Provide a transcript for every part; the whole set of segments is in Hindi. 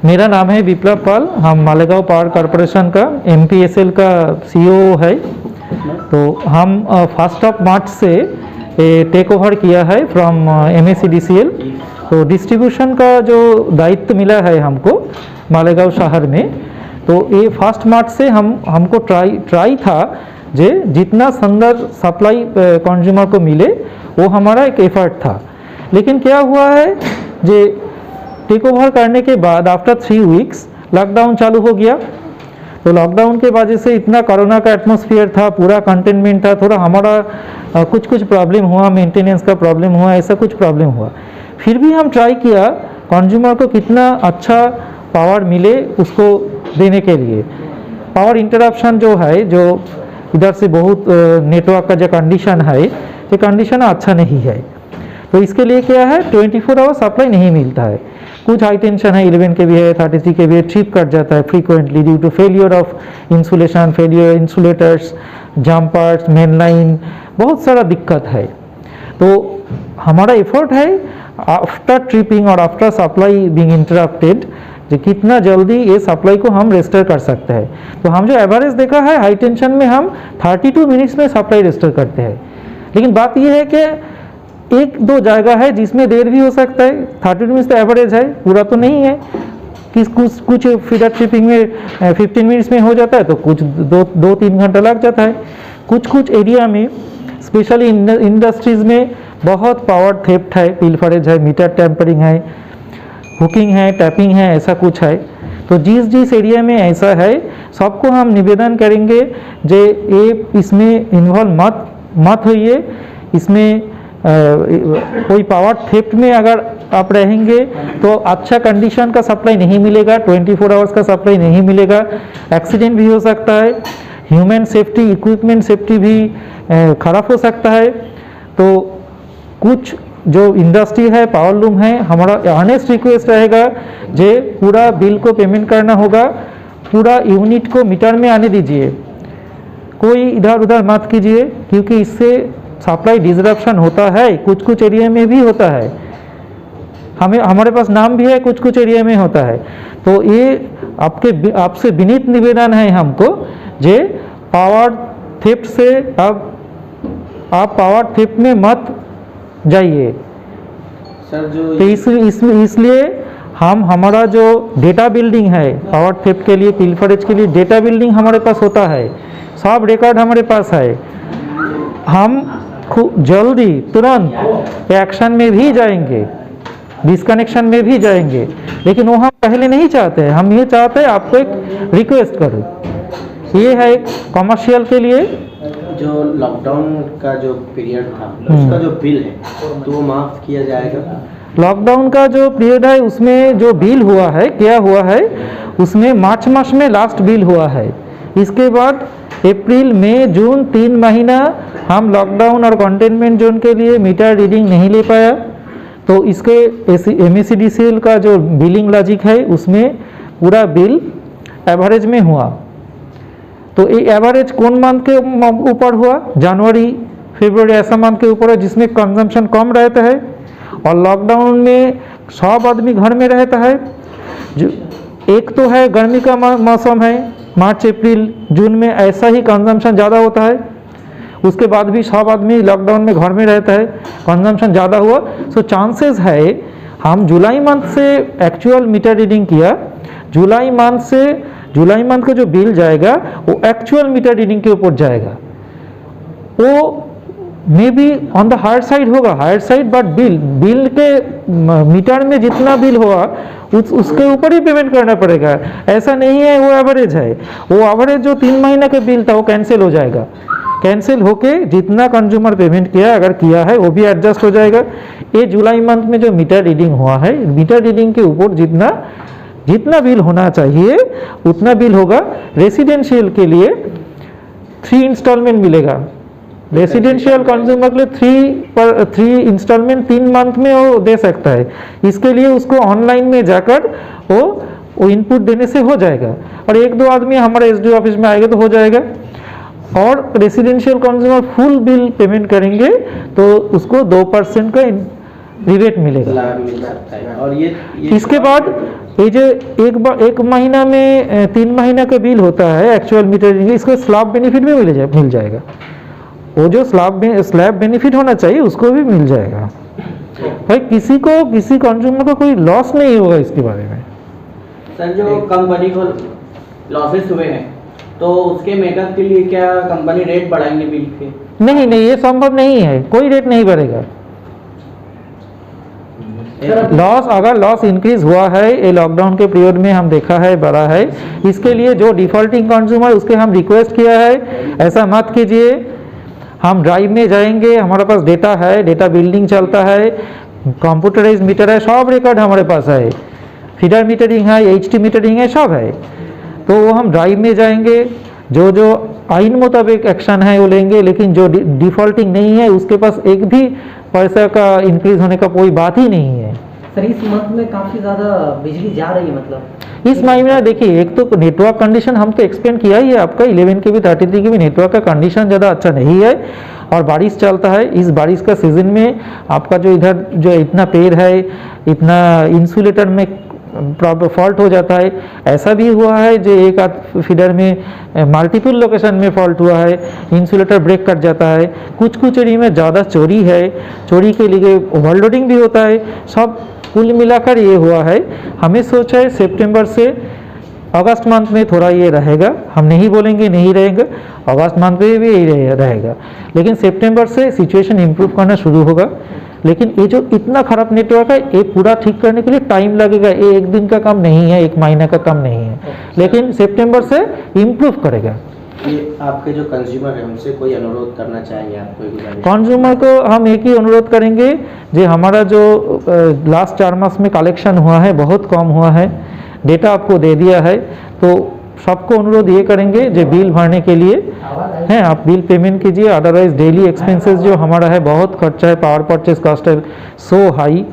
मेरा नाम है विप्लव पाल। हम मालेगांव पावर कॉरपोरेशन का MPSL का CEO है। तो हम 1 मार्च से टेक ओवर किया है फ्रॉम MSEDCL। तो डिस्ट्रीब्यूशन का जो दायित्व मिला है हमको मालेगांव शहर में, तो ये 1 मार्च से हमको ट्राई था जे जितना सुंदर सप्लाई कंज्यूमर को मिले वो हमारा एक एफर्ट था। लेकिन क्या हुआ है जे टेक ओवर करने के बाद आफ्टर 3 वीक्स लॉकडाउन चालू हो गया। तो लॉकडाउन के वजह से इतना कोरोना का एटमॉस्फेयर था, पूरा कंटेनमेंट था, थोड़ा हमारा कुछ प्रॉब्लम हुआ, मेंटेनेंस का प्रॉब्लम हुआ, ऐसा कुछ प्रॉब्लम हुआ। फिर भी हम ट्राई किया कंज्यूमर को कितना अच्छा पावर मिले उसको देने के लिए। पावर इंटरप्शन जो है, जो इधर से बहुत नेटवर्क का जो कंडीशन है, ये कंडीशन अच्छा नहीं है। तो इसके लिए क्या है, 24 आवर सप्लाई नहीं मिलता है। कुछ हाई टेंशन है 11 के भी है, 33 के भी है, ट्रिप कट जाता है frequently due to failure of insulation, failure insulators, jumpers, main line, बहुत सारा दिक्कत है। तो हमारा एफर्ट है आफ्टर ट्रिपिंग और आफ्टर सप्लाई बीइंग इंटरप्टेड जो कितना जल्दी ये सप्लाई को हम रेस्टोर कर सकते हैं। तो हम जो एवरेज देखा है हाई टेंशन में हम 32 मिनट्स में सप्लाई रेस्टोर करते हैं। लेकिन बात यह है कि एक दो जगह है जिसमें देर भी हो सकता है। 32 मिनट्स तो एवरेज है, पूरा तो नहीं है। कुछ फीडर ट्रिपिंग में 15 मिनट्स में हो जाता है, तो कुछ 2-3 घंटा लग जाता है। कुछ एरिया में स्पेशली इंडस्ट्रीज में बहुत पावर थेफ्ट है, पिलफरेज है, मीटर टेम्परिंग है, हुकिंग है, टैपिंग है, ऐसा कुछ है। तो जिस एरिया में ऐसा है सबको हम निवेदन करेंगे जे ये इसमें इन्वॉल्व मत होइए। इसमें कोई पावर थेफ्ट में अगर आप रहेंगे तो अच्छा कंडीशन का सप्लाई नहीं मिलेगा, 24 आवर्स का सप्लाई नहीं मिलेगा, एक्सीडेंट भी हो सकता है, ह्यूमन सेफ्टी, इक्विपमेंट सेफ्टी भी खराब हो सकता है। तो कुछ जो इंडस्ट्री है, पावर लूम है, हमारा ऑनेस्ट रिक्वेस्ट रहेगा जे पूरा बिल को पेमेंट करना होगा, पूरा यूनिट को मीटर में आने दीजिए, कोई इधर उधर मत कीजिए, क्योंकि इससे सप्लाई डिसरप्शन होता है। कुछ एरिया में भी होता है, हमारे पास नाम भी है, कुछ एरिया में होता है। तो ये आपसे विनीत निवेदन है हमको जे पावर थेफ्ट से आप पावर थेफ्ट में मत जाइए सर। जो तो इसलिए हमारा जो डेटा बिल्डिंग है पावर थेफ्ट के लिए, पिलफरेज के लिए डेटा बिल्डिंग हमारे पास होता है, सब रिकॉर्ड हमारे पास है। हम जल्दी तुरंत एक्शन में भी जाएंगे, डिस्कनेक्शन में भी जाएंगे, लेकिन वो हम पहले नहीं चाहते हैं। हम ये चाहते हैं आपको एक रिक्वेस्ट करूँ, ये है कमर्शियल के लिए। जो लॉकडाउन का जो पीरियड था उसका जो बिल है तो वो माफ़ किया जाएगा। लॉकडाउन का जो पीरियड है उसमें जो बिल हुआ है, क्या हुआ है, उसमें मार्च मास में लास्ट बिल हुआ है। इसके बाद अप्रैल, मई, जून 3 महीना हम लॉकडाउन और कंटेनमेंट जोन के लिए मीटर रीडिंग नहीं ले पाया। तो इसके MSEDCL का जो बिलिंग लॉजिक है उसमें पूरा बिल एवरेज में हुआ। तो ये एवरेज कौन मंथ के ऊपर हुआ, जनवरी फरवरी ऐसा मंथ के ऊपर है जिसमें कंजम्पशन कम रहता है और लॉकडाउन में सब आदमी घर में रहता है। जो एक तो है गर्मी का मौसम है, मार्च अप्रैल जून में ऐसा ही कंजम्पशन ज़्यादा होता है। उसके बाद भी सब आदमी लॉकडाउन में घर में रहता है, कंजम्पशन ज़्यादा हुआ। सो चांसेस है हम जुलाई मंथ से एक्चुअल मीटर रीडिंग किया, जुलाई मंथ का जो बिल जाएगा वो एक्चुअल मीटर रीडिंग के ऊपर जाएगा। वो maybe on the higher side higher, हायर साइड, बट बिल के मीटर में जितना बिल हुआ उसके ऊपर ही पेमेंट करना पड़ेगा। ऐसा नहीं है वो एवरेज है, वो एवरेज जो 3 महीने के बिल था वो कैंसिल हो जाएगा। कैंसिल होके जितना कंज्यूमर पेमेंट किया अगर किया है वो भी एडजस्ट हो जाएगा। ये जुलाई मंथ में जो मीटर रीडिंग हुआ है, मीटर रीडिंग के ऊपर जितना बिल होना चाहिए उतना बिल होगा। रेसिडेंशियल के लिए 3 इंस्टॉलमेंट मिलेगा। रेसिडेंशियल कंज्यूमर के लिए 3 इंस्टॉलमेंट 3 मंथ में वो दे सकता है। इसके लिए उसको ऑनलाइन में जाकर वो इनपुट देने से हो जाएगा और 1-2 आदमी हमारे SDO ऑफिस में आएगा तो हो जाएगा। और residential consumer full bill payment करेंगे तो उसको 2% का रिबेट मिलेगा। लाभ मिल सकता है। और ये इसके बाद ये जो एक महीना में 3 महीना का बिल होता है एक्चुअल मीटरिंग, इसको स्लैब बेनिफिट भी मिल जाएगा। वो जो स्लैब बेनिफिट होना चाहिए उसको भी मिल जाएगा। भाई किसी कंज्यूमर को कोई लॉस नहीं होगा इसके बारे में। सर जो कंपनी को लॉसेस हुए हैं तो उसके मेकअप के लिए क्या कंपनी रेट बढ़ाएंगे बिल के? नहीं, ये संभव नहीं है, कोई रेट नहीं बढ़ेगा। अगर लॉस इंक्रीज हुआ है, ये लॉकडाउन के पीरियड में हम देखा है बढ़ा है, इसके लिए जो डिफॉल्टिंग कंज्यूमर उसके हम रिक्वेस्ट किया है ऐसा मत कीजिए। हम ड्राइव में जाएंगे, हमारे पास डेटा है, डेटा बिल्डिंग चलता है, कंप्यूटराइज मीटर है, सब रिकॉर्ड हमारे पास है, फीडर मीटरिंग है, एचटी मीटरिंग है, सब है। तो वो हम ड्राइव में जाएंगे, जो आइन मुताबिक एक्शन है वो लेंगे, लेकिन जो डिफॉल्टिंग नहीं है उसके पास एक भी पैसा का इंक्रीज होने का कोई बात ही नहीं है। सर इस मंथ में काफ़ी ज़्यादा बिजली जा रही है, मतलब इस महीने देखिए, एक तो नेटवर्क कंडीशन हम तो एक्सप्लेन किया ही है आपका, 11 के भी 33 के भी नेटवर्क का कंडीशन ज़्यादा अच्छा नहीं है और बारिश चलता है। इस बारिश का सीजन में आपका जो इधर जो इतना पेड़ है, इतना इंसुलेटर में प्रॉब्लम फॉल्ट हो जाता है। ऐसा भी हुआ है जो एक आध फीडर में मल्टीपल लोकेशन में फॉल्ट हुआ है, इंसुलेटर ब्रेक कर जाता है। कुछ एरिया में ज़्यादा चोरी है, चोरी के लिए ओवरलोडिंग भी होता है। सब कुल मिलाकर ये हुआ है। हमें सोचा है सितंबर से अगस्त मंथ में थोड़ा ये रहेगा, हम नहीं बोलेंगे नहीं रहेगा, अगस्त मंथ में भी यही रहेगा, लेकिन सितंबर से सिचुएशन इम्प्रूव करना शुरू होगा। लेकिन ये जो इतना खराब नेटवर्क है ये पूरा ठीक करने के लिए टाइम लगेगा, ये एक दिन का काम नहीं है, एक महीना का काम नहीं है, लेकिन सितंबर से इम्प्रूव करेगा। ये आपके जो कंज्यूमर है उनसे कोई अनुरोध करना चाहेंगे आप? कोई गुजारिश? कंज्यूमर को हम एक ही अनुरोध करेंगे, जो हमारा जो लास्ट 4 मास में कलेक्शन हुआ है बहुत कम हुआ है, डेटा आपको दे दिया है, तो सबको अनुरोध ये करेंगे जो बिल भरने के लिए हैं आप बिल पेमेंट कीजिए। अदरवाइज डेली एक्सपेंसेस जो हमारा है बहुत खर्चा है, पावर परचेज कॉस्ट है सो हाई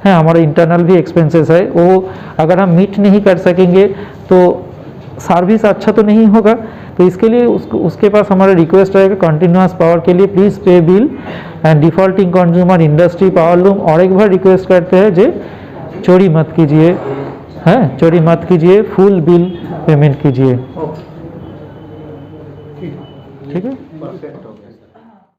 है, हमारा इंटरनल भी एक्सपेंसेस है, वो अगर हम मीट नहीं कर सकेंगे तो सर्विस अच्छा तो नहीं होगा। तो इसके लिए उसके पास हमारा रिक्वेस्ट रहेगा कंटिन्यूस पावर के लिए प्लीज़ पे bill and defaulting consumer industry power loom. और एक बार रिक्वेस्ट करते हैं जे चोरी मत कीजिए, हैं चोरी मत कीजिए, फुल बिल पेमेंट कीजिए। ठीक है।